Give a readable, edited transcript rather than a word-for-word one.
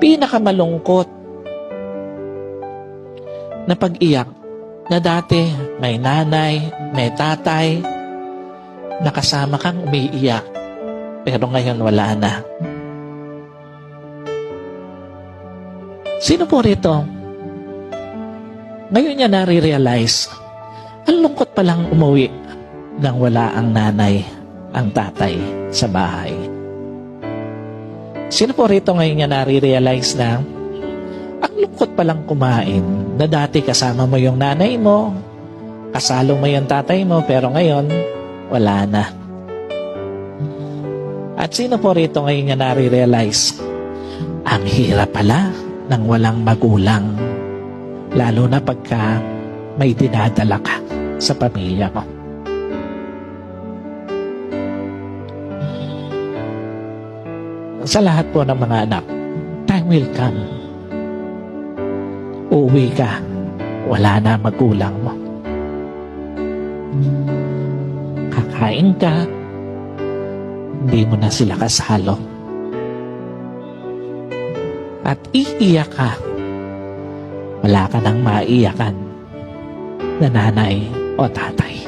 Pinakamalungkot na pag-iyak na dati may nanay, may tatay, nakasama kang umiiyak, pero ngayon wala na. Sino po rito? Ngayon niya nare-realize, ang lungkot palang umuwi nang wala ang nanay, ang tatay sa bahay. Sino po rito ngayon niya nare-realize na ang lungkot palang kumain na dati kasama mo yung nanay mo, kasalo mo yung tatay mo, pero ngayon, wala na. At sino po rito ngayon niya nare-realize, ang hirap pala ng walang magulang, lalo na pagka may dinadala ka sa pamilya mo. Sa lahat po ng mga anak, time will come. Uuwi ka, wala na magulang mo. Kakain ka, hindi mo na sila kasalo. At iiyak ka, wala ka nang maiyakan na nanay o tatay.